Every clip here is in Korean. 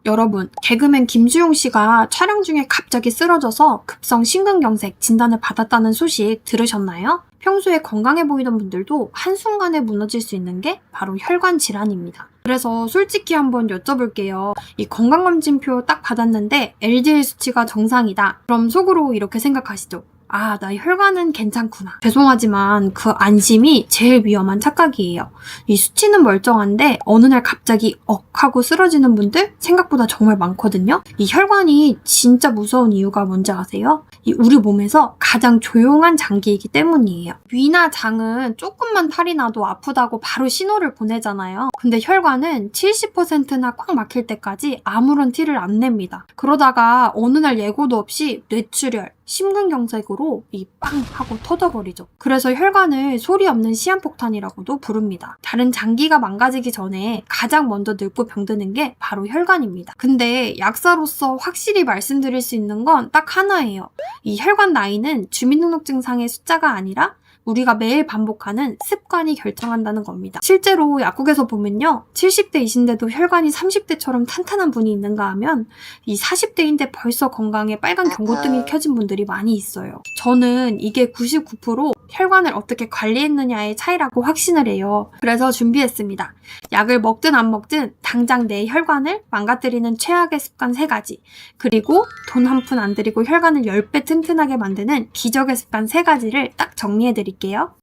여러분, 개그맨 김수용 씨가 촬영 중에 갑자기 쓰러져서 급성 심근경색 진단을 받았다는 소식 들으셨나요? 평소에 건강해 보이던 분들도 한순간에 무너질 수 있는 게 바로 혈관 질환입니다. 그래서 솔직히 한번 여쭤볼게요. 이 건강검진표 딱 받았는데 LDL 수치가 정상이다. 그럼 속으로 이렇게 생각하시죠? 아, 나 혈관은 괜찮구나. 죄송하지만 그 안심이 제일 위험한 착각이에요. 이 수치는 멀쩡한데 어느 날 갑자기 억 하고 쓰러지는 분들 생각보다 정말 많거든요. 이 혈관이 진짜 무서운 이유가 뭔지 아세요? 이 우리 몸에서 가장 조용한 장기이기 때문이에요. 위나 장은 조금만 탈이 나도 아프다고 바로 신호를 보내잖아요. 근데 혈관은 70%나 꽉 막힐 때까지 아무런 티를 안 냅니다. 그러다가 어느 날 예고도 없이 뇌출혈, 심근경색으로 이 빵 하고 터져버리죠. 그래서 혈관을 소리 없는 시한폭탄이라고도 부릅니다. 다른 장기가 망가지기 전에 가장 먼저 늙고 병드는 게 바로 혈관입니다. 근데 약사로서 확실히 말씀드릴 수 있는 건 딱 하나예요. 이 혈관 나이는 주민등록증상의 숫자가 아니라 우리가 매일 반복하는 습관이 결정한다는 겁니다. 실제로 약국에서 보면요. 70대이신데도 혈관이 30대처럼 탄탄한 분이 있는가 하면 이 40대인데 벌써 건강에 빨간 경고등이 켜진 분들이 많이 있어요. 저는 이게 99% 혈관을 어떻게 관리했느냐의 차이라고 확신을 해요. 그래서 준비했습니다. 약을 먹든 안 먹든 당장 내 혈관을 망가뜨리는 최악의 습관 3가지, 그리고 돈 한 푼 안 들이고 혈관을 10배 튼튼하게 만드는 기적의 습관 3가지를 딱 정리해드릴게요.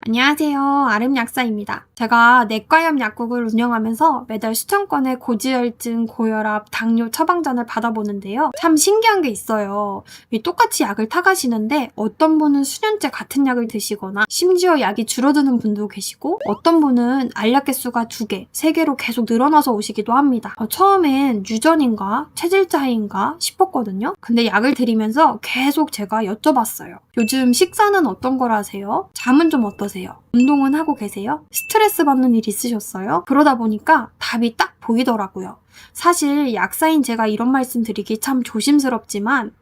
안녕하세요. 아름약사입니다. 제가 내과염 약국을 운영하면서 매달 수천 건의 고지혈증, 고혈압, 당뇨 처방전을 받아보는데요. 참 신기한 게 있어요. 똑같이 약을 타가시는데 어떤 분은 수년째 같은 약을 드시거나 심지어 약이 줄어드는 분도 계시고 어떤 분은 알약 개수가 2개, 3개로 계속 늘어나서 오시기도 합니다. 처음엔 유전인가 체질 차이인가 싶었거든요. 근데 약을 드리면서 계속 제가 여쭤봤어요. 요즘 식사는 어떤 걸 하세요? 잠은 좀 어떠세요? 운동은 하고 계세요? 스트레스 받는 일 있으셨어요? 그러다 보니까 답이 딱 보이더라고요. 사실 약사인 제가 이런 말씀 드리기 참 조심스럽지만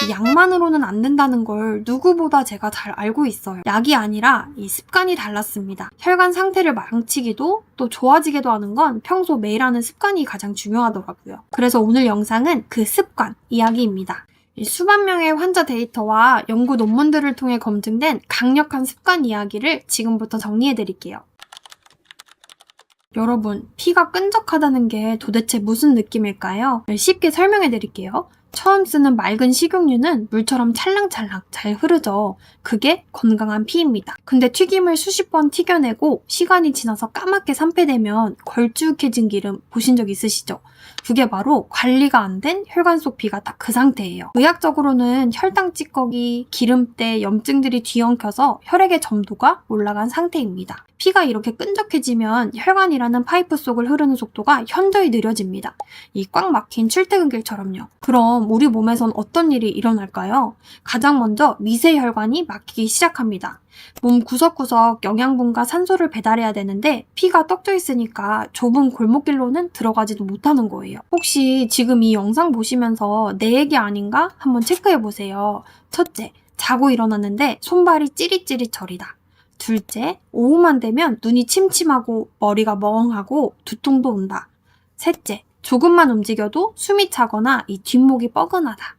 약만으로는 안 된다는 걸 누구보다 제가 잘 알고 있어요. 약이 아니라 이 습관이 달랐습니다. 혈관 상태를 망치기도 또 좋아지기도 하는 건 평소 매일 하는 습관이 가장 중요하더라고요. 그래서 오늘 영상은 그 습관 이야기입니다. 수만 명의 환자 데이터와 연구 논문들을 통해 검증된 강력한 습관 이야기를 지금부터 정리해드릴게요. 여러분, 피가 끈적하다는 게 도대체 무슨 느낌일까요? 쉽게 설명해드릴게요. 처음 쓰는 맑은 식용유는 물처럼 찰랑찰랑 잘 흐르죠. 그게 건강한 피입니다. 근데 튀김을 수십 번 튀겨내고 시간이 지나서 까맣게 산패되면 걸쭉해진 기름 보신 적 있으시죠? 그게 바로 관리가 안 된 혈관 속 피가 딱 그 상태예요. 의학적으로는 혈당 찌꺼기, 기름때, 염증들이 뒤엉켜서 혈액의 점도가 올라간 상태입니다. 피가 이렇게 끈적해지면 혈관이라는 파이프 속을 흐르는 속도가 현저히 느려집니다. 이 꽉 막힌 출퇴근길처럼요. 그럼 우리 몸에선 어떤 일이 일어날까요? 가장 먼저 미세혈관이 막히기 시작합니다. 몸 구석구석 영양분과 산소를 배달해야 되는데 피가 떡져 있으니까 좁은 골목길로는 들어가지도 못하는 거예요. 혹시 지금 이 영상 보시면서 내 얘기 아닌가? 한번 체크해보세요. 첫째, 자고 일어났는데 손발이 찌릿찌릿 저리다. 둘째, 오후만 되면 눈이 침침하고 머리가 멍하고 두통도 온다. 셋째, 조금만 움직여도 숨이 차거나 이 뒷목이 뻐근하다.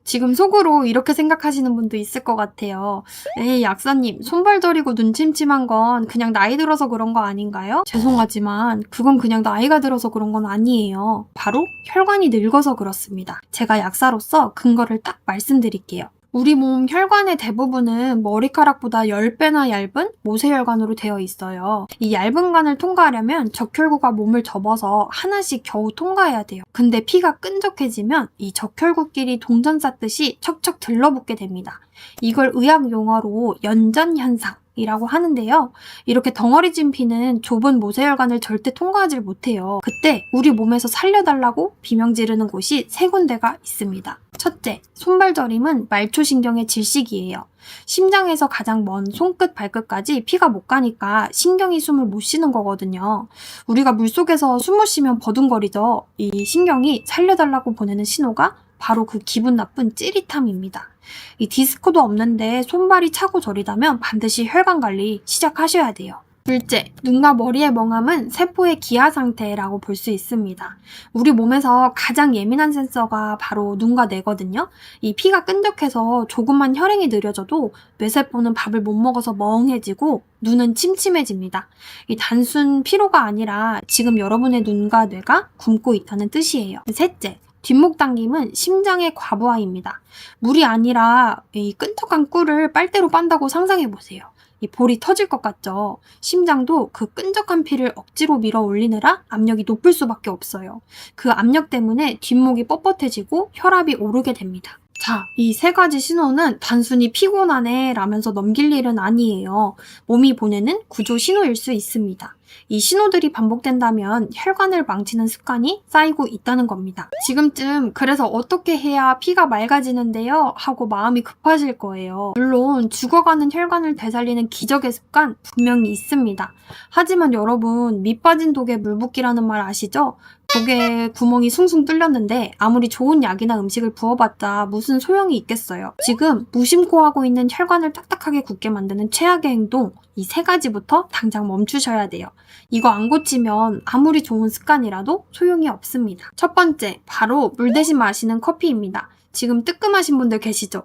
지금 속으로 이렇게 생각하시는 분도 있을 것 같아요. 에이, 약사님, 손발 저리고 눈 침침한 건 그냥 나이 들어서 그런 거 아닌가요? 죄송하지만 그건 그냥 나이가 들어서 그런 건 아니에요. 바로 혈관이 늙어서 그렇습니다. 제가 약사로서 근거를 딱 말씀드릴게요. 우리 몸 혈관의 대부분은 머리카락보다 10배나 얇은 모세혈관으로 되어 있어요. 이 얇은 관을 통과하려면 적혈구가 몸을 접어서 하나씩 겨우 통과해야 돼요. 근데 피가 끈적해지면 이 적혈구끼리 동전 쌓듯이 척척 들러붙게 됩니다. 이걸 의학 용어로 연전현상 이라고 하는데요. 이렇게 덩어리진 피는 좁은 모세혈관을 절대 통과하지 못해요. 그때 우리 몸에서 살려달라고 비명 지르는 곳이 3군데가 있습니다. 첫째, 손발저림은 말초신경의 질식이에요. 심장에서 가장 먼 손끝 발끝까지 피가 못 가니까 신경이 숨을 못 쉬는 거거든요. 우리가 물속에서 숨 못 쉬면 버둥거리죠. 이 신경이 살려달라고 보내는 신호가 바로 그 기분 나쁜 찌릿함입니다. 이 디스크도 없는데 손발이 차고 저리다면 반드시 혈관 관리 시작하셔야 돼요. 둘째, 눈과 머리의 멍함은 세포의 기하 상태라고 볼 수 있습니다. 우리 몸에서 가장 예민한 센서가 바로 눈과 뇌거든요. 이 피가 끈적해서 조금만 혈행이 느려져도 뇌세포는 밥을 못 먹어서 멍해지고 눈은 침침해집니다. 이 단순 피로가 아니라 지금 여러분의 눈과 뇌가 굶고 있다는 뜻이에요. 셋째, 뒷목 당김은 심장의 과부하입니다. 물이 아니라 이 끈적한 꿀을 빨대로 빤다고 상상해보세요. 이 볼이 터질 것 같죠? 심장도 그 끈적한 피를 억지로 밀어 올리느라 압력이 높을 수밖에 없어요. 그 압력 때문에 뒷목이 뻣뻣해지고 혈압이 오르게 됩니다. 자, 이 세 가지 신호는 단순히 피곤하네 라면서 넘길 일은 아니에요. 몸이 보내는 구조 신호일 수 있습니다. 이 신호들이 반복된다면 혈관을 망치는 습관이 쌓이고 있다는 겁니다. 지금쯤 그래서 어떻게 해야 피가 맑아지는데요? 하고 마음이 급하실 거예요. 물론 죽어가는 혈관을 되살리는 기적의 습관 분명히 있습니다. 하지만 여러분, 밑 빠진 독에 물 붓기라는 말 아시죠? 독에 구멍이 숭숭 뚫렸는데 아무리 좋은 약이나 음식을 부어봤자 무슨 소용이 있겠어요. 지금 무심코 하고 있는 혈관을 딱딱하게 굳게 만드는 최악의 행동, 이 세 가지부터 당장 멈추셔야 돼요. 이거 안 고치면 아무리 좋은 습관이라도 소용이 없습니다. 첫 번째, 바로 물 대신 마시는 커피입니다. 지금 뜨끔하신 분들 계시죠?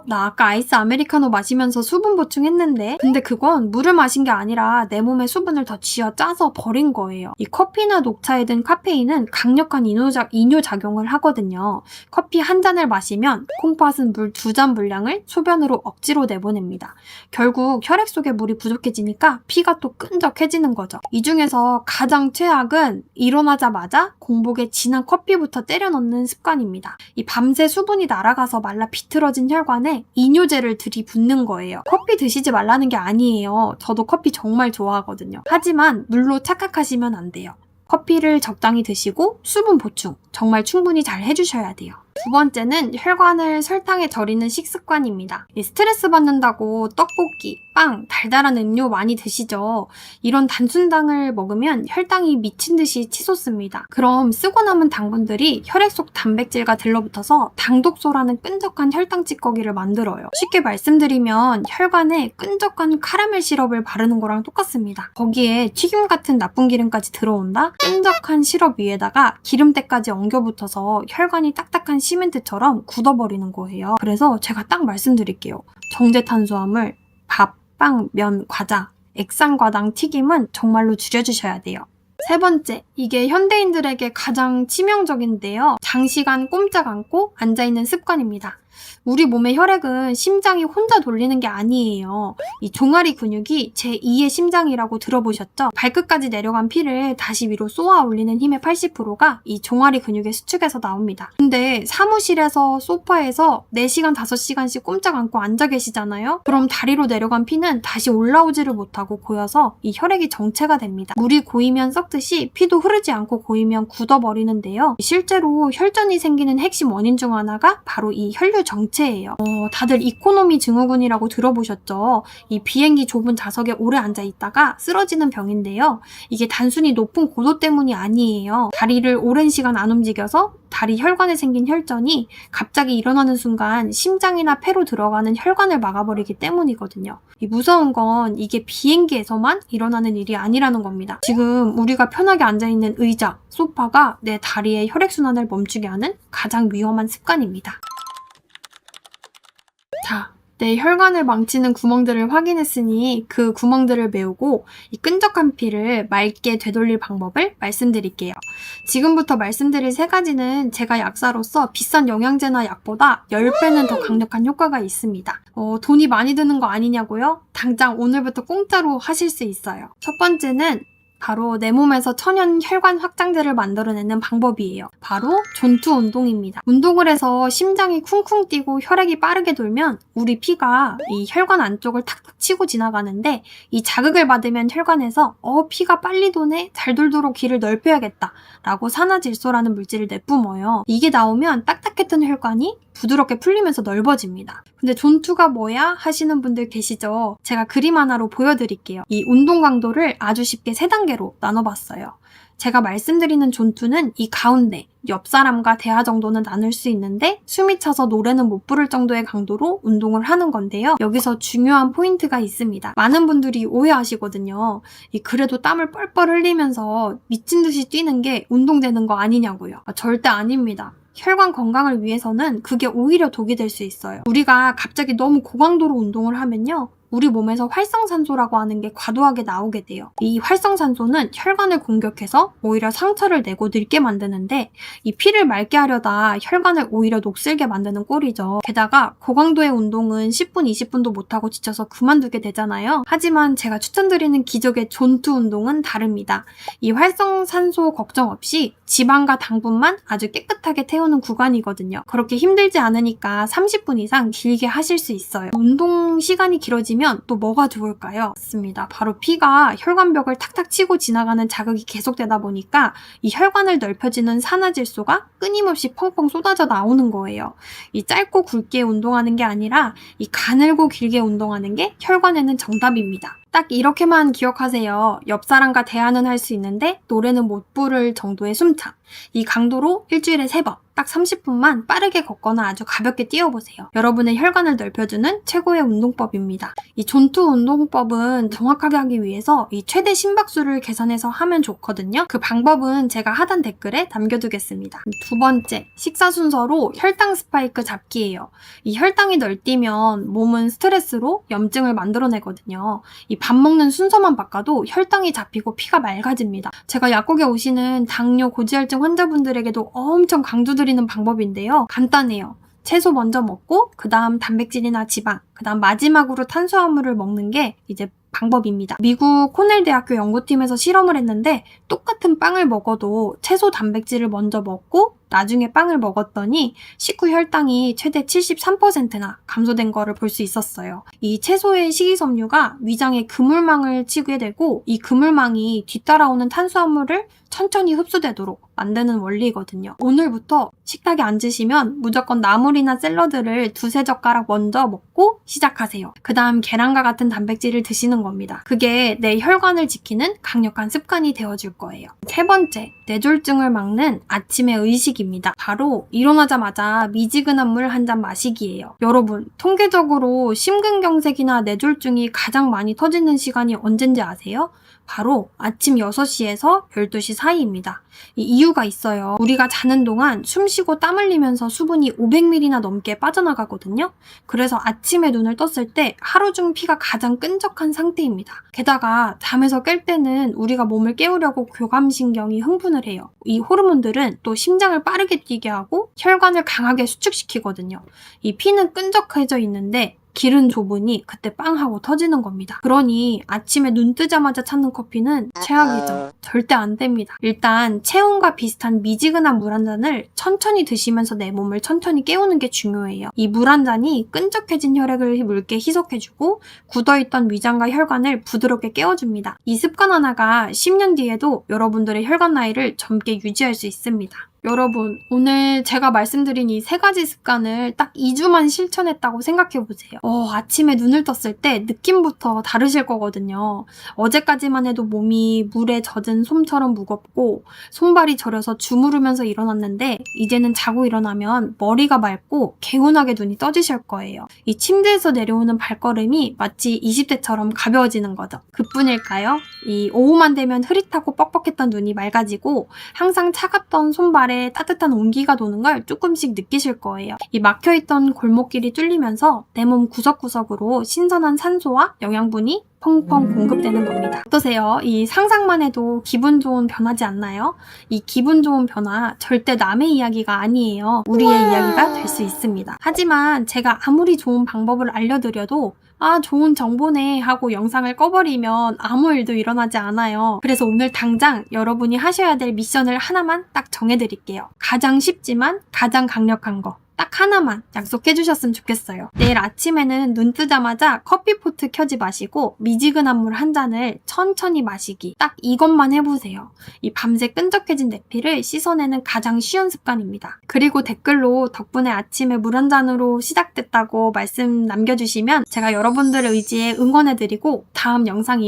나 아까 아이스 아메리카노 마시면서 수분 보충했는데? 근데 그건 물을 마신 게 아니라 내 몸에 수분을 더 쥐어 짜서 버린 거예요. 이 커피나 녹차에 든 카페인은 강력한 이뇨작용을 하거든요. 커피 한 잔을 마시면 콩팥은 물 2잔 분량을 소변으로 억지로 내보냅니다. 결국 혈액 속에 물이 부족해지니까 피가 또 끈적해지는 거죠. 이 중에서 가장 최악은 일어나자마자 공복에 진한 커피부터 때려 넣는 습관입니다. 이 밤새 수분이 날아가서 말라 비틀어진 혈관에 이뇨제를 들이붓는 거예요. 커피 드시지 말라는 게 아니에요. 저도 커피 정말 좋아하거든요. 하지만 물로 착각하시면 안 돼요. 커피를 적당히 드시고 수분 보충 정말 충분히 잘 해주셔야 돼요. 두 번째는 혈관을 설탕에 절이는 식습관입니다. 스트레스 받는다고 떡볶이, 빵, 달달한 음료 많이 드시죠? 이런 단순당을 먹으면 혈당이 미친 듯이 치솟습니다. 그럼 쓰고 남은 당분들이 혈액 속 단백질과 들러붙어서 당독소라는 끈적한 혈당 찌꺼기를 만들어요. 쉽게 말씀드리면 혈관에 끈적한 카라멜 시럽을 바르는 거랑 똑같습니다. 거기에 튀김 같은 나쁜 기름까지 들어온다? 끈적한 시럽 위에다가 기름때까지 엉겨붙어서 혈관이 딱딱한 시멘트처럼 굳어버리는 거예요. 그래서 제가 딱 말씀드릴게요. 정제탄수화물, 밥, 빵, 면, 과자, 액상과당, 튀김은 정말로 줄여주셔야 돼요. 세 번째, 이게 현대인들에게 가장 치명적인데요. 장시간 꼼짝 않고 앉아있는 습관입니다. 우리 몸의 혈액은 심장이 혼자 돌리는 게 아니에요. 이 종아리 근육이 제2의 심장이라고 들어보셨죠? 발끝까지 내려간 피를 다시 위로 쏘아 올리는 힘의 80%가 이 종아리 근육의 수축에서 나옵니다. 근데 사무실에서 소파에서 4시간, 5시간씩 꼼짝 않고 앉아 계시잖아요? 그럼 다리로 내려간 피는 다시 올라오지를 못하고 고여서 이 혈액이 정체가 됩니다. 물이 고이면 썩듯이 피도 흐르지 않고 고이면 굳어버리는데요. 실제로 혈전이 생기는 핵심 원인 중 하나가 바로 이 혈류 정체예요. 다들 이코노미 증후군이라고 들어보셨죠? 이 비행기 좁은 좌석에 오래 앉아 있다가 쓰러지는 병인데요. 이게 단순히 높은 고도 때문이 아니에요. 다리를 오랜 시간 안 움직여서 다리 혈관에 생긴 혈전이 갑자기 일어나는 순간 심장이나 폐로 들어가는 혈관을 막아버리기 때문이거든요. 이 무서운 건 이게 비행기에서만 일어나는 일이 아니라는 겁니다. 지금 우리가 편하게 앉아있는 의자, 소파가 내 다리의 혈액순환을 멈추게 하는 가장 위험한 습관입니다. 자, 내 혈관을 망치는 구멍들을 확인했으니 그 구멍들을 메우고 이 끈적한 피를 맑게 되돌릴 방법을 말씀드릴게요. 지금부터 말씀드릴 3가지는 제가 약사로서 비싼 영양제나 약보다 10배는 더 강력한 효과가 있습니다. 돈이 많이 드는 거 아니냐고요? 당장 오늘부터 공짜로 하실 수 있어요. 첫 번째는 바로 내 몸에서 천연 혈관 확장제를 만들어내는 방법이에요. 바로 존투 운동입니다. 운동을 해서 심장이 쿵쿵 뛰고 혈액이 빠르게 돌면 우리 피가 이 혈관 안쪽을 탁탁 치고 지나가는데 이 자극을 받으면 혈관에서 피가 빨리 도네? 잘 돌도록 길을 넓혀야겠다 라고 산화질소라는 물질을 내뿜어요. 이게 나오면 딱딱했던 혈관이 부드럽게 풀리면서 넓어집니다. 근데 존투가 뭐야? 하시는 분들 계시죠? 제가 그림 하나로 보여드릴게요. 이 운동 강도를 아주 쉽게 3단계로 나눠봤어요. 제가 말씀드리는 존투는 이 가운데 옆 사람과 대화 정도는 나눌 수 있는데 숨이 차서 노래는 못 부를 정도의 강도로 운동을 하는 건데요. 여기서 중요한 포인트가 있습니다. 많은 분들이 오해하시거든요. 그래도 땀을 뻘뻘 흘리면서 미친 듯이 뛰는 게 운동되는 거 아니냐고요. 절대 아닙니다. 혈관 건강을 위해서는 그게 오히려 독이 될 수 있어요. 우리가 갑자기 너무 고강도로 운동을 하면요. 우리 몸에서 활성산소라고 하는 게 과도하게 나오게 돼요. 이 활성산소는 혈관을 공격해서 오히려 상처를 내고 늙게 만드는데 이 피를 맑게 하려다 혈관을 오히려 녹슬게 만드는 꼴이죠. 게다가 고강도의 운동은 10분, 20분도 못하고 지쳐서 그만두게 되잖아요. 하지만 제가 추천드리는 기적의 존투 운동은 다릅니다. 이 활성산소 걱정 없이 지방과 당분만 아주 깨끗하게 태우는 구간이거든요. 그렇게 힘들지 않으니까 30분 이상 길게 하실 수 있어요. 운동 시간이 길어지면 또 뭐가 좋을까요? 맞습니다. 바로 피가 혈관벽을 탁탁 치고 지나가는 자극이 계속되다 보니까 이 혈관을 넓혀지는 산화질소가 끊임없이 펑펑 쏟아져 나오는 거예요. 이 짧고 굵게 운동하는 게 아니라 이 가늘고 길게 운동하는 게 혈관에는 정답입니다. 딱 이렇게만 기억하세요. 옆 사람과 대화는 할 수 있는데 노래는 못 부를 정도의 숨참. 이 강도로 일주일에 3번, 딱 30분만 빠르게 걷거나 아주 가볍게 뛰어보세요. 여러분의 혈관을 넓혀주는 최고의 운동법입니다. 이 존투 운동법은 정확하게 하기 위해서 이 최대 심박수를 계산해서 하면 좋거든요. 그 방법은 제가 하단 댓글에 남겨두겠습니다. 두 번째, 식사 순서로 혈당 스파이크 잡기예요. 이 혈당이 널뛰면 몸은 스트레스로 염증을 만들어내거든요. 이 밥 먹는 순서만 바꿔도 혈당이 잡히고 피가 맑아집니다. 제가 약국에 오시는 당뇨, 고지혈증 환자분들에게도 엄청 강조드리는 방법인데요. 간단해요. 채소 먼저 먹고 그 다음 단백질이나 지방, 그 다음 마지막으로 탄수화물을 먹는 게 이제 방법입니다. 미국 코넬 대학교 연구팀에서 실험을 했는데 똑같은 빵을 먹어도 채소 단백질을 먼저 먹고 나중에 빵을 먹었더니 식후 혈당이 최대 73%나 감소된 거를 볼 수 있었어요. 이 채소의 식이섬유가 위장에 그물망을 치게 되고 이 그물망이 뒤따라오는 탄수화물을 천천히 흡수되도록 만드는 원리거든요. 오늘부터 식탁에 앉으시면 무조건 나물이나 샐러드를 2-3젓가락 먼저 먹고 시작하세요. 그 다음 계란과 같은 단백질을 드시는 겁니다. 그게 내 혈관을 지키는 강력한 습관이 되어줄 거예요. 세 번째, 뇌졸중을 막는 아침의 의식입니다. 바로 일어나자마자 미지근한 물 한 잔 마시기예요. 여러분, 통계적으로 심근경색이나 뇌졸중이 가장 많이 터지는 시간이 언젠지 아세요? 바로 아침 6시에서 12시 사이입니다. 이 이유가 있어요. 우리가 자는 동안 숨 쉬고 땀 흘리면서 수분이 500ml나 넘게 빠져나가거든요. 그래서 아침에 눈을 떴을 때 하루 중 피가 가장 끈적한 상태입니다. 게다가 잠에서 깰 때는 우리가 몸을 깨우려고 교감신경이 흥분을 해요. 이 호르몬들은 또 심장을 빠르게 뛰게 하고 혈관을 강하게 수축시키거든요. 이 피는 끈적해져 있는데 길은 좁으니 그때 빵 하고 터지는 겁니다. 그러니 아침에 눈 뜨자마자 찾는 커피는 최악이죠. 절대 안 됩니다. 일단 체온과 비슷한 미지근한 물 한 잔을 천천히 드시면서 내 몸을 천천히 깨우는 게 중요해요. 이 물 한 잔이 끈적해진 혈액을 묽게 희석해주고 굳어있던 위장과 혈관을 부드럽게 깨워줍니다. 이 습관 하나가 10년 뒤에도 여러분들의 혈관 나이를 젊게 유지할 수 있습니다. 여러분, 오늘 제가 말씀드린 이 3가지 습관을 딱 2주만 실천했다고 생각해보세요. 아침에 눈을 떴을 때 느낌부터 다르실 거거든요. 어제까지만 해도 몸이 물에 젖은 솜처럼 무겁고 손발이 저려서 주무르면서 일어났는데 이제는 자고 일어나면 머리가 맑고 개운하게 눈이 떠지실 거예요. 이 침대에서 내려오는 발걸음이 마치 20대처럼 가벼워지는 거죠. 그뿐일까요? 이 오후만 되면 흐릿하고 뻑뻑했던 눈이 맑아지고 항상 차갑던 손발에 따뜻한 온기가 도는 걸 조금씩 느끼실 거예요. 이 막혀있던 골목길이 뚫리면서 내 몸 구석구석으로 신선한 산소와 영양분이 펑펑 공급되는 겁니다. 어떠세요? 이 상상만 해도 기분 좋은 변화지 않나요? 이 기분 좋은 변화 절대 남의 이야기가 아니에요. 우리의 이야기가 될 수 있습니다. 하지만 제가 아무리 좋은 방법을 알려드려도 좋은 정보네 하고 영상을 꺼버리면 아무 일도 일어나지 않아요. 그래서 오늘 당장 여러분이 하셔야 될 미션을 하나만 딱 정해드릴게요. 가장 쉽지만 가장 강력한 거. 딱 하나만 약속해 주셨으면 좋겠어요. 내일 아침에는 눈 뜨자마자 커피포트 켜지 마시고 미지근한 물 한 잔을 천천히 마시기. 딱 이것만 해보세요. 이 밤새 끈적해진 내피를 씻어내는 가장 쉬운 습관입니다. 그리고 댓글로 덕분에 아침에 물 한 잔으로 시작됐다고 말씀 남겨주시면 제가 여러분들의 의지에 응원해드리고 다음 영상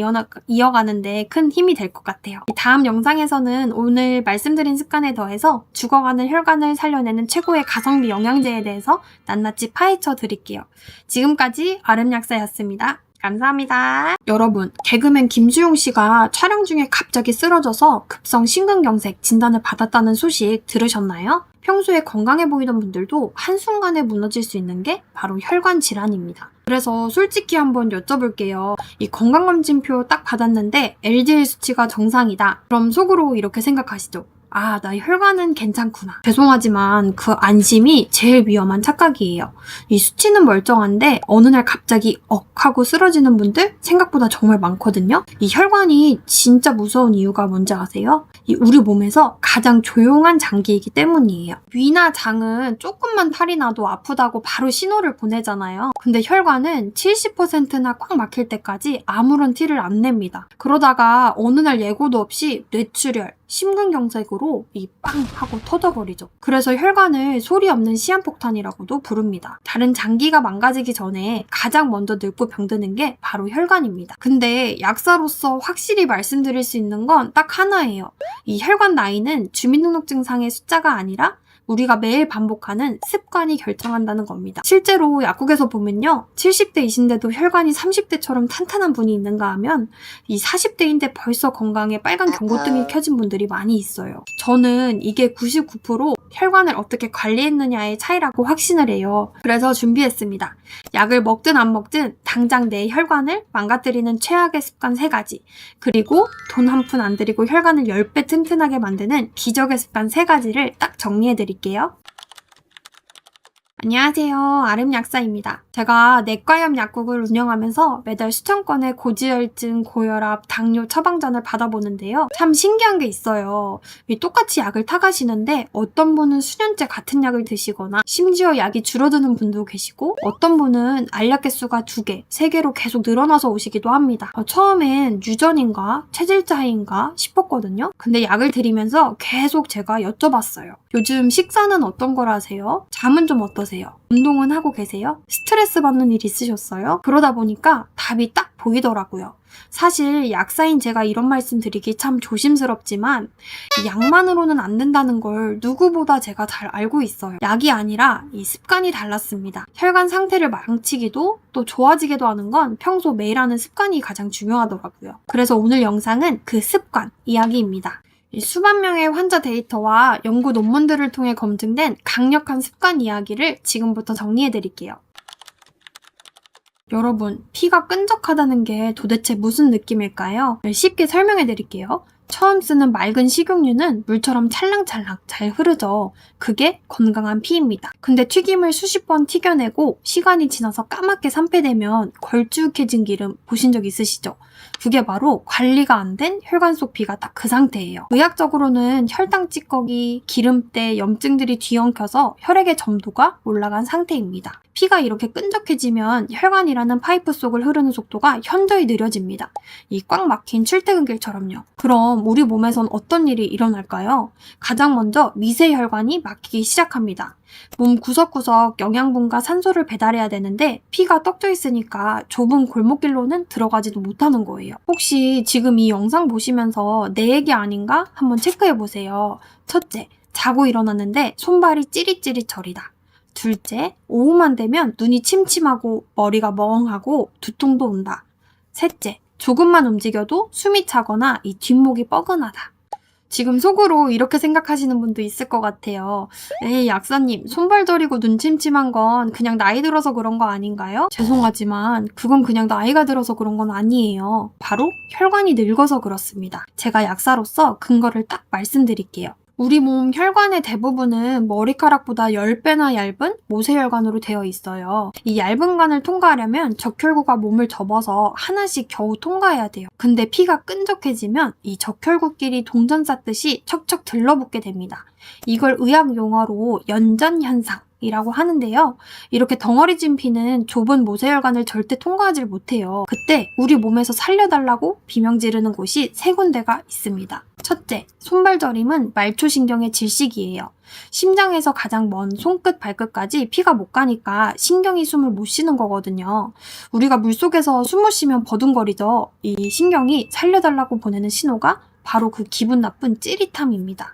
이어가는데 큰 힘이 될 것 같아요. 다음 영상에서는 오늘 말씀드린 습관에 더해서 죽어가는 혈관을 살려내는 최고의 가성비 영양제에 대해서 낱낱이 파헤쳐 드릴게요. 지금까지 아름약사였습니다. 감사합니다. 여러분, 개그맨 김수용 씨가 촬영 중에 갑자기 쓰러져서 급성 심근경색 진단을 받았다는 소식 들으셨나요? 평소에 건강해 보이던 분들도 한순간에 무너질 수 있는 게 바로 혈관 질환입니다. 그래서 솔직히 한번 여쭤볼게요. 이 건강검진표 딱 받았는데 LDL 수치가 정상이다. 그럼 속으로 이렇게 생각하시죠? 아, 나 혈관은 괜찮구나. 죄송하지만 그 안심이 제일 위험한 착각이에요. 이 수치는 멀쩡한데 어느 날 갑자기 하고 쓰러지는 분들 생각보다 정말 많거든요. 이 혈관이 진짜 무서운 이유가 뭔지 아세요? 이 우리 몸에서 가장 조용한 장기이기 때문이에요. 위나 장은 조금만 탈이 나도 아프다고 바로 신호를 보내잖아요. 근데 혈관은 70%나 꽉 막힐 때까지 아무런 티를 안 냅니다. 그러다가 어느 날 예고도 없이 뇌출혈, 심근경색으로 이 빵 하고 터져버리죠. 그래서 혈관을 소리 없는 시한폭탄이라고도 부릅니다. 다른 장기가 망가지기 전에 가장 먼저 늙고 병드는 게 바로 혈관입니다. 근데 약사로서 확실히 말씀드릴 수 있는 건 딱 하나예요. 이 혈관 나이는 주민등록증상의 숫자가 아니라 우리가 매일 반복하는 습관이 결정한다는 겁니다. 실제로 약국에서 보면요. 70대이신데도 혈관이 30대처럼 탄탄한 분이 있는가 하면 이 40대인데 벌써 건강에 빨간 경고등이 켜진 분들이 많이 있어요. 저는 이게 99% 혈관을 어떻게 관리했느냐의 차이라고 확신을 해요. 그래서 준비했습니다. 약을 먹든 안 먹든 당장 내 혈관을 망가뜨리는 최악의 습관 3가지, 그리고 돈 한 푼 안 들이고 혈관을 10배 튼튼하게 만드는 기적의 습관 3가지를 딱 정리해드릴게요. 안녕하세요. 아름약사입니다. 제가 내과염 약국을 운영하면서 매달 수천 건의 고지혈증, 고혈압, 당뇨 처방전을 받아보는데요. 참 신기한 게 있어요. 똑같이 약을 타가시는데 어떤 분은 수년째 같은 약을 드시거나 심지어 약이 줄어드는 분도 계시고 어떤 분은 알약 개수가 2개, 3개로 계속 늘어나서 오시기도 합니다. 처음엔 유전인가 체질 차이인가 싶었거든요. 근데 약을 드리면서 계속 제가 여쭤봤어요. 요즘 식사는 어떤 걸 하세요? 잠은 좀 어떠세요? 운동은 하고 계세요? 스트레스 받는 일 있으셨어요? 그러다 보니까 답이 딱 보이더라고요. 사실 약사인 제가 이런 말씀 드리기 참 조심스럽지만 약만으로는 안 된다는 걸 누구보다 제가 잘 알고 있어요. 약이 아니라 이 습관이 달랐습니다. 혈관 상태를 망치기도 또 좋아지기도 하는 건 평소 매일 하는 습관이 가장 중요하더라고요. 그래서 오늘 영상은 그 습관 이야기입니다. 수만 명의 환자 데이터와 연구 논문들을 통해 검증된 강력한 습관 이야기를 지금부터 정리해드릴게요. 여러분, 피가 끈적하다는 게 도대체 무슨 느낌일까요? 쉽게 설명해드릴게요. 처음 쓰는 맑은 식용유는 물처럼 찰랑찰랑 잘 흐르죠. 그게 건강한 피입니다. 근데 튀김을 수십 번 튀겨내고 시간이 지나서 까맣게 산패되면 걸쭉해진 기름 보신 적 있으시죠? 그게 바로 관리가 안 된 혈관 속 피가 딱 그 상태예요. 의학적으로는 혈당 찌꺼기, 기름때, 염증들이 뒤엉켜서 혈액의 점도가 올라간 상태입니다. 피가 이렇게 끈적해지면 혈관이라는 파이프 속을 흐르는 속도가 현저히 느려집니다. 이 꽉 막힌 출퇴근길처럼요. 그럼 우리 몸에선 어떤 일이 일어날까요? 가장 먼저 미세혈관이 막히기 시작합니다. 몸 구석구석 영양분과 산소를 배달해야 되는데 피가 떡져 있으니까 좁은 골목길로는 들어가지도 못하는 거예요. 혹시 지금 이 영상 보시면서 내 얘기 아닌가? 한번 체크해보세요. 첫째, 자고 일어났는데 손발이 찌릿찌릿 저리다. 둘째, 오후만 되면 눈이 침침하고 머리가 멍하고 두통도 온다. 셋째, 조금만 움직여도 숨이 차거나 이 뒷목이 뻐근하다. 지금 속으로 이렇게 생각하시는 분도 있을 것 같아요. 에이, 약사님, 손발 저리고 눈 침침한 건 그냥 나이 들어서 그런 거 아닌가요? 죄송하지만 그건 그냥 나이가 들어서 그런 건 아니에요. 바로 혈관이 늙어서 그렇습니다. 제가 약사로서 근거를 딱 말씀드릴게요. 우리 몸 혈관의 대부분은 머리카락보다 10배나 얇은 모세혈관으로 되어 있어요. 이 얇은 관을 통과하려면 적혈구가 몸을 접어서 하나씩 겨우 통과해야 돼요. 근데 피가 끈적해지면 이 적혈구끼리 동전 쌓듯이 척척 들러붙게 됩니다. 이걸 의학 용어로 연전현상 심장이라고 하는데요. 이렇게 덩어리진 피는 좁은 모세혈관을 절대 통과하지 못해요. 그때 우리 몸에서 살려달라고 비명 지르는 곳이 세 군데가 있습니다. 첫째, 손발저림은 말초신경의 질식이에요. 심장에서 가장 먼 손끝 발끝까지 피가 못 가니까 신경이 숨을 못 쉬는 거거든요. 우리가 물속에서 숨 못 쉬면 버둥거리죠. 이 신경이 살려달라고 보내는 신호가 바로 그 기분 나쁜 찌릿함입니다.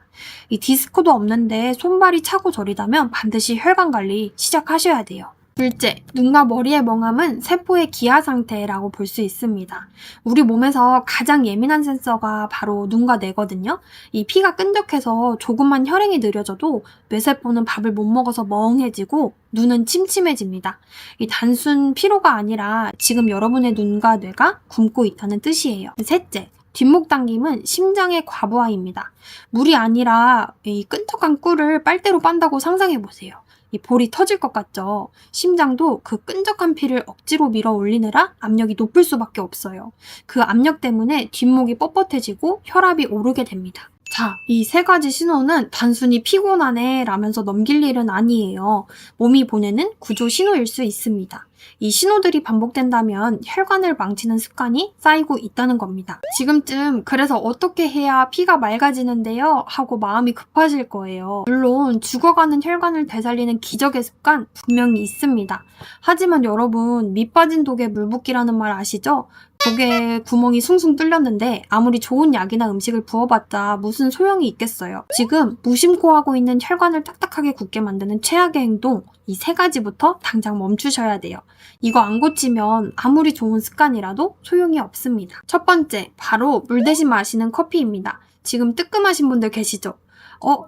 이 디스코도 없는데 손발이 차고 저리다면 반드시 혈관 관리 시작하셔야 돼요. 둘째, 눈과 머리의 멍함은 세포의 기아 상태라고 볼 수 있습니다. 우리 몸에서 가장 예민한 센서가 바로 눈과 뇌거든요. 이 피가 끈적해서 조금만 혈행이 느려져도 뇌세포는 밥을 못 먹어서 멍해지고 눈은 침침해집니다. 이 단순 피로가 아니라 지금 여러분의 눈과 뇌가 굶고 있다는 뜻이에요. 셋째, 뒷목 당김은 심장의 과부하입니다. 물이 아니라 이 끈적한 꿀을 빨대로 빤다고 상상해보세요. 이 볼이 터질 것 같죠? 심장도 그 끈적한 피를 억지로 밀어 올리느라 압력이 높을 수밖에 없어요. 그 압력 때문에 뒷목이 뻣뻣해지고 혈압이 오르게 됩니다. 자, 이 세 가지 신호는 단순히 피곤하네 라면서 넘길 일은 아니에요. 몸이 보내는 구조 신호일 수 있습니다. 이 신호들이 반복된다면 혈관을 망치는 습관이 쌓이고 있다는 겁니다. 지금쯤 그래서 어떻게 해야 피가 맑아지는데요? 하고 마음이 급하실 거예요. 물론 죽어가는 혈관을 되살리는 기적의 습관 분명히 있습니다. 하지만 여러분, 밑 빠진 독에 물 붓기라는 말 아시죠? 독에 구멍이 숭숭 뚫렸는데 아무리 좋은 약이나 음식을 부어봤자 무슨 소용이 있겠어요. 지금 무심코 하고 있는 혈관을 딱딱하게 굳게 만드는 최악의 행동, 이 세 가지부터 당장 멈추셔야 돼요. 이거 안 고치면 아무리 좋은 습관이라도 소용이 없습니다. 첫 번째, 바로 물 대신 마시는 커피입니다. 지금 뜨끔하신 분들 계시죠?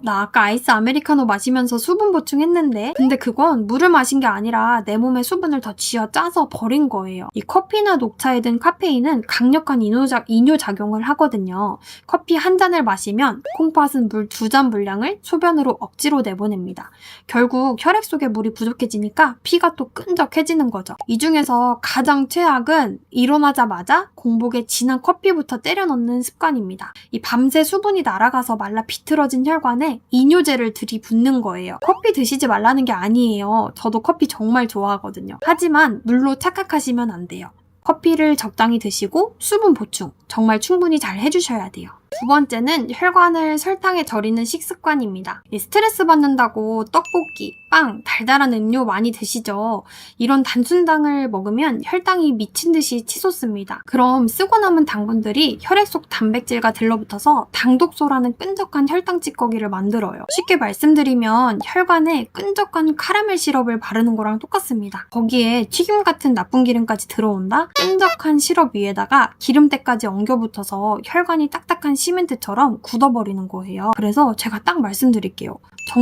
나 아까 아이스 아메리카노 마시면서 수분 보충했는데? 근데 그건 물을 마신 게 아니라 내 몸에 수분을 더 쥐어 짜서 버린 거예요. 이 커피나 녹차에 든 카페인은 강력한 이뇨작용을 하거든요. 커피 한 잔을 마시면 콩팥은 물 2잔 분량을 소변으로 억지로 내보냅니다. 결국 혈액 속에 물이 부족해지니까 피가 또 끈적해지는 거죠. 이 중에서 가장 최악은 일어나자마자 공복에 진한 커피부터 때려 넣는 습관입니다. 이 밤새 수분이 날아가서 말라 비틀어진 혈관에 이뇨제를 들이붓는 거예요. 커피 드시지 말라는 게 아니에요. 저도 커피 정말 좋아하거든요. 하지만 물로 착각하시면 안 돼요. 커피를 적당히 드시고 수분 보충 정말 충분히 잘 해주셔야 돼요. 두 번째는 혈관을 설탕에 절이는 식습관입니다. 스트레스 받는다고 떡볶이, 빵, 달달한 음료 많이 드시죠? 이런 단순당을 먹으면 혈당이 미친 듯이 치솟습니다. 그럼 쓰고 남은 당분들이 혈액 속 단백질과 들러붙어서 당독소라는 끈적한 혈당 찌꺼기를 만들어요. 쉽게 말씀드리면 혈관에 끈적한 카라멜 시럽을 바르는 거랑 똑같습니다. 거기에 튀김 같은 나쁜 기름까지 들어온다? 끈적한 시럽 위에다가 기름때까지 엉겨붙어서 혈관이 딱딱한 시멘트처럼 굳어버리는 거예요. 그래서 제가 딱 말씀드릴게요.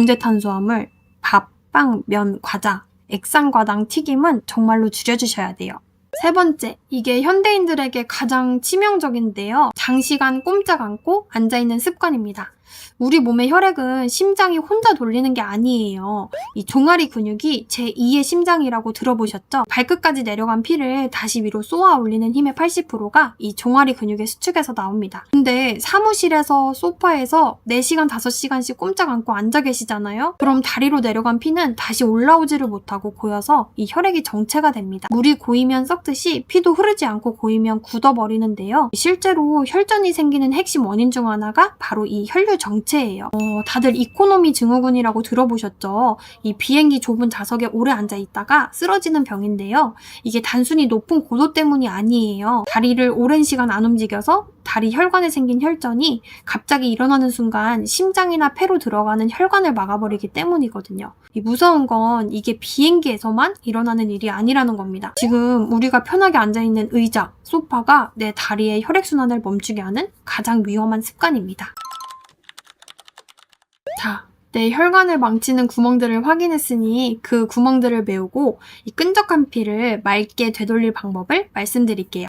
정제탄수화물, 밥, 빵, 면, 과자, 액상과당, 튀김은 정말로 줄여주셔야 돼요. 세 번째, 이게 현대인들에게 가장 치명적인데요. 장시간 꼼짝 않고 앉아있는 습관입니다. 우리 몸의 혈액은 심장이 혼자 돌리는 게 아니에요. 이 종아리 근육이 제2의 심장이라고 들어보셨죠? 발끝까지 내려간 피를 다시 위로 쏘아 올리는 힘의 80%가 이 종아리 근육의 수축에서 나옵니다. 근데 사무실에서 소파에서 4시간, 5시간씩 꼼짝 않고 앉아 계시잖아요? 그럼 다리로 내려간 피는 다시 올라오지를 못하고 고여서 이 혈액이 정체가 됩니다. 물이 고이면 썩듯이 피도 흐르지 않고 고이면 굳어버리는데요. 실제로 혈전이 생기는 핵심 원인 중 하나가 바로 이 혈류 정체예요. 다들 이코노미 증후군이라고 들어보셨죠? 이 비행기 좁은 좌석에 오래 앉아 있다가 쓰러지는 병인데요. 이게 단순히 높은 고도 때문이 아니에요. 다리를 오랜 시간 안 움직여서 다리 혈관에 생긴 혈전이 갑자기 일어나는 순간 심장이나 폐로 들어가는 혈관을 막아버리기 때문이거든요. 이 무서운 건 이게 비행기에서만 일어나는 일이 아니라는 겁니다. 지금 우리가 편하게 앉아있는 의자, 소파가 내 다리의 혈액순환을 멈추게 하는 가장 위험한 습관입니다. 자, 내 혈관을 망치는 구멍들을 확인했으니 그 구멍들을 메우고 이 끈적한 피를 맑게 되돌릴 방법을 말씀드릴게요.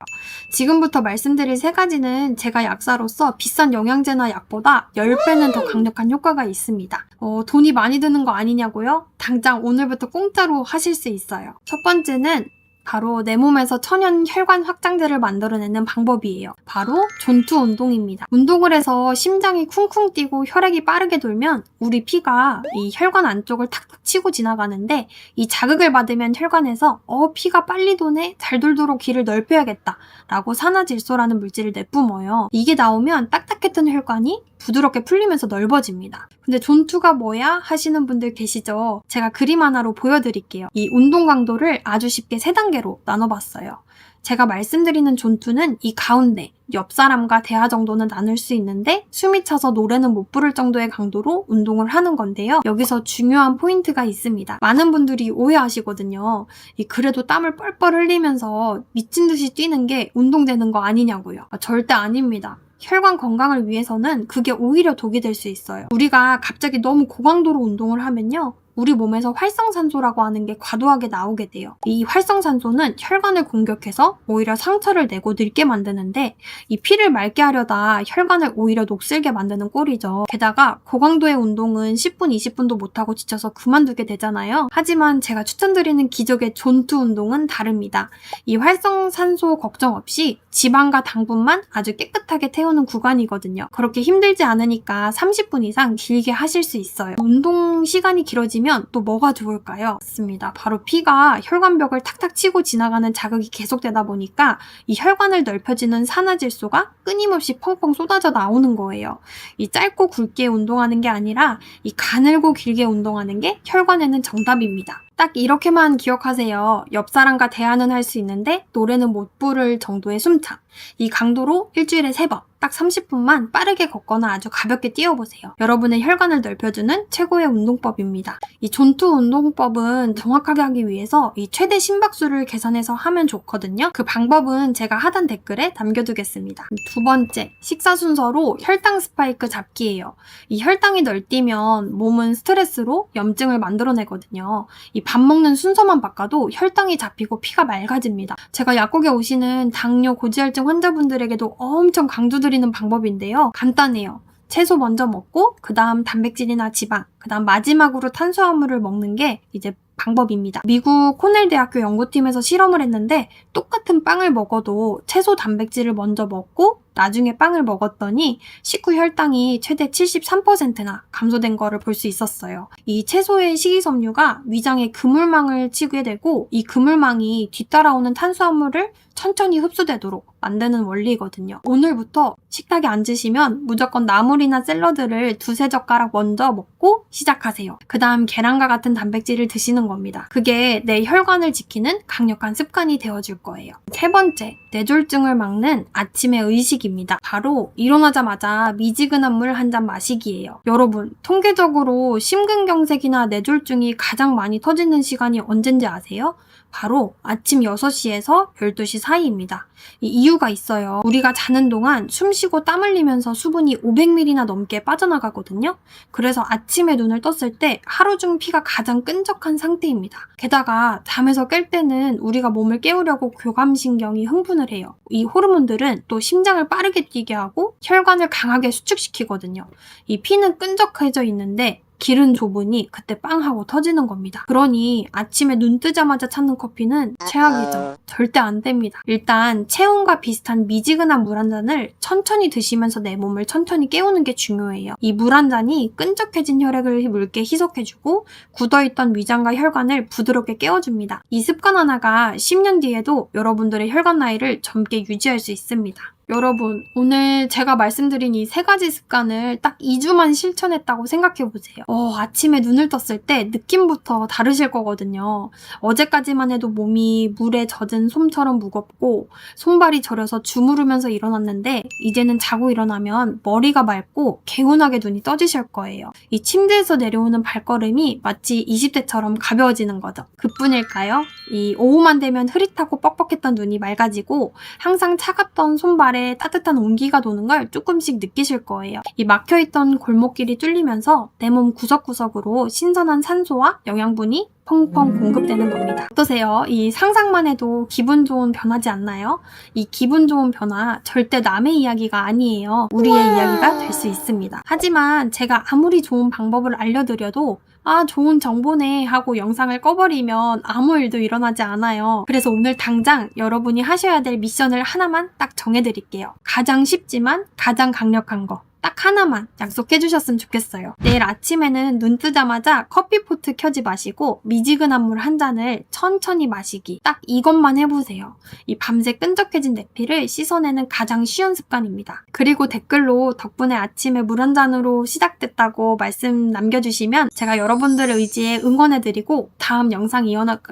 지금부터 말씀드릴 3가지는 제가 약사로서 비싼 영양제나 약보다 10배는 더 강력한 효과가 있습니다. 돈이 많이 드는 거 아니냐고요? 당장 오늘부터 공짜로 하실 수 있어요. 첫 번째는 바로 내 몸에서 천연 혈관 확장제를 만들어내는 방법이에요. 바로 존투 운동입니다. 운동을 해서 심장이 쿵쿵 뛰고 혈액이 빠르게 돌면 우리 피가 이 혈관 안쪽을 탁탁 치고 지나가는데, 이 자극을 받으면 혈관에서 피가 빨리 도네, 잘 돌도록 길을 넓혀야겠다 라고 산화질소라는 물질을 내뿜어요. 이게 나오면 딱딱했던 혈관이 부드럽게 풀리면서 넓어집니다. 근데 존투가 뭐야? 하시는 분들 계시죠? 제가 그림 하나로 보여드릴게요. 이 운동 강도를 아주 쉽게 3단계로 나눠봤어요. 제가 말씀드리는 존투는 이 가운데 옆 사람과 대하 정도는 나눌 수 있는데 숨이 차서 노래는 못 부를 정도의 강도로 운동을 하는 건데요. 여기서 중요한 포인트가 있습니다. 많은 분들이 오해하시거든요. 그래도 땀을 뻘뻘 흘리면서 미친 듯이 뛰는 게 운동되는 거 아니냐고요. 절대 아닙니다. 혈관 건강을 위해서는 그게 오히려 독이 될 수 있어요. 우리가 갑자기 너무 고강도로 운동을 하면요, 우리 몸에서 활성산소라고 하는 게 과도하게 나오게 돼요. 이 활성산소는 혈관을 공격해서 오히려 상처를 내고 늙게 만드는데, 이 피를 맑게 하려다 혈관을 오히려 녹슬게 만드는 꼴이죠. 게다가 고강도의 운동은 10분, 20분도 못하고 지쳐서 그만두게 되잖아요. 하지만 제가 추천드리는 기적의 존투 운동은 다릅니다. 이 활성산소 걱정 없이 지방과 당분만 아주 깨끗하게 태우는 구간이거든요. 그렇게 힘들지 않으니까 30분 이상 길게 하실 수 있어요. 운동 시간이 길어지면 또 뭐가 좋을까요? 맞습니다. 바로 피가 혈관벽을 탁탁 치고 지나가는 자극이 계속되다 보니까 이 혈관을 넓혀지는 산화질소가 끊임없이 펑펑 쏟아져 나오는 거예요. 이 짧고 굵게 운동하는 게 아니라 이 가늘고 길게 운동하는 게 혈관에는 정답입니다. 딱 이렇게만 기억하세요. 옆 사람과 대화는 할 수 있는데 노래는 못 부를 정도의 숨참. 이 강도로 일주일에 3번, 딱 30분만 빠르게 걷거나 아주 가볍게 뛰어보세요. 여러분의 혈관을 넓혀주는 최고의 운동법입니다. 이 존투 운동법은 정확하게 하기 위해서 이 최대 심박수를 계산해서 하면 좋거든요. 그 방법은 제가 하단 댓글에 남겨두겠습니다. 2번째, 식사 순서로 혈당 스파이크 잡기예요. 이 혈당이 널뛰면 몸은 스트레스로 염증을 만들어내거든요. 이 밥 먹는 순서만 바꿔도 혈당이 잡히고 피가 맑아집니다. 제가 약국에 오시는 당뇨, 고지혈증 환자분들에게도 엄청 강조드리는 방법인데요. 간단해요. 채소 먼저 먹고 그 다음 단백질이나 지방, 그 다음 마지막으로 탄수화물을 먹는 게 이제 방법입니다. 미국 코넬 대학교 연구팀에서 실험을 했는데 똑같은 빵을 먹어도 채소 단백질을 먼저 먹고 나중에 빵을 먹었더니 식후 혈당이 최대 73%나 감소된 거를 볼 수 있었어요. 이 채소의 식이섬유가 위장에 그물망을 치게 되고 이 그물망이 뒤따라오는 탄수화물을 천천히 흡수되도록 만드는 원리거든요. 오늘부터 식탁에 앉으시면 무조건 나물이나 샐러드를 2-3젓가락 먼저 먹고 시작하세요. 그 다음 계란과 같은 단백질을 드시는 겁니다. 그게 내 혈관을 지키는 강력한 습관이 되어줄 거예요. 3번째, 뇌졸중을 막는 아침의 의식입니다. 바로 일어나자마자 미지근한 물 한 잔 마시기예요. 여러분, 통계적으로 심근경색이나 뇌졸중이 가장 많이 터지는 시간이 언젠지 아세요? 바로 아침 6시에서 12시 사이입니다. 이 이유가 있어요. 우리가 자는 동안 숨 쉬고 땀 흘리면서 수분이 500ml나 넘게 빠져나가거든요. 그래서 아침에 눈을 떴을 때 하루 중 피가 가장 끈적한 상태입니다. 게다가 잠에서 깰 때는 우리가 몸을 깨우려고 교감신경이 흥분을 해요. 이 호르몬들은 또 심장을 빠르게 뛰게 하고 혈관을 강하게 수축시키거든요. 이 피는 끈적해져 있는데 길은 좁으니 그때 빵 하고 터지는 겁니다. 그러니 아침에 눈 뜨자마자 찾는 커피는 최악이죠. 절대 안 됩니다. 일단 체온과 비슷한 미지근한 물 한 잔을 천천히 드시면서 내 몸을 천천히 깨우는 게 중요해요. 이 물 한 잔이 끈적해진 혈액을 묽게 희석해주고 굳어있던 위장과 혈관을 부드럽게 깨워줍니다. 이 습관 하나가 10년 뒤에도 여러분들의 혈관 나이를 젊게 유지할 수 있습니다. 여러분, 오늘 제가 말씀드린 이 3가지 습관을 딱 2주만 실천했다고 생각해보세요. 아침에 눈을 떴을 때 느낌부터 다르실 거거든요. 어제까지만 해도 몸이 물에 젖은 솜처럼 무겁고 손발이 저려서 주무르면서 일어났는데 이제는 자고 일어나면 머리가 맑고 개운하게 눈이 떠지실 거예요. 이 침대에서 내려오는 발걸음이 마치 20대처럼 가벼워지는 거죠. 그뿐일까요? 이 오후만 되면 흐릿하고 뻑뻑했던 눈이 맑아지고 항상 차갑던 손발에 따뜻한 온기가 도는 걸 조금씩 느끼실 거예요. 이 막혀있던 골목길이 뚫리면서 내 몸 구석구석으로 신선한 산소와 영양분이 펑펑 공급되는 겁니다. 어떠세요? 이 상상만 해도 기분 좋은 변화지 않나요? 이 기분 좋은 변화 절대 남의 이야기가 아니에요. 우리의 이야기가 될 수 있습니다. 하지만 제가 아무리 좋은 방법을 알려드려도 좋은 정보네 하고 영상을 꺼버리면 아무 일도 일어나지 않아요. 그래서 오늘 당장 여러분이 하셔야 될 미션을 하나만 딱 정해드릴게요. 가장 쉽지만 가장 강력한 거. 딱 하나만 약속해 주셨으면 좋겠어요. 내일 아침에는 눈 뜨자마자 커피포트 켜지 마시고 미지근한 물 한 잔을 천천히 마시기. 딱 이것만 해보세요. 이 밤새 끈적해진 내피를 씻어내는 가장 쉬운 습관입니다. 그리고 댓글로 덕분에 아침에 물 한 잔으로 시작됐다고 말씀 남겨주시면 제가 여러분들의 의지에 응원해드리고 다음 영상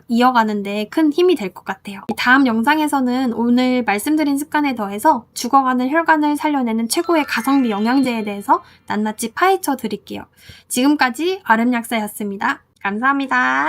이어가는데 큰 힘이 될 것 같아요. 이 다음 영상에서는 오늘 말씀드린 습관에 더해서 죽어가는 혈관을 살려내는 최고의 가성비 영양제에 대해서 낱낱이 파헤쳐 드릴게요. 지금까지 아름약사였습니다. 감사합니다.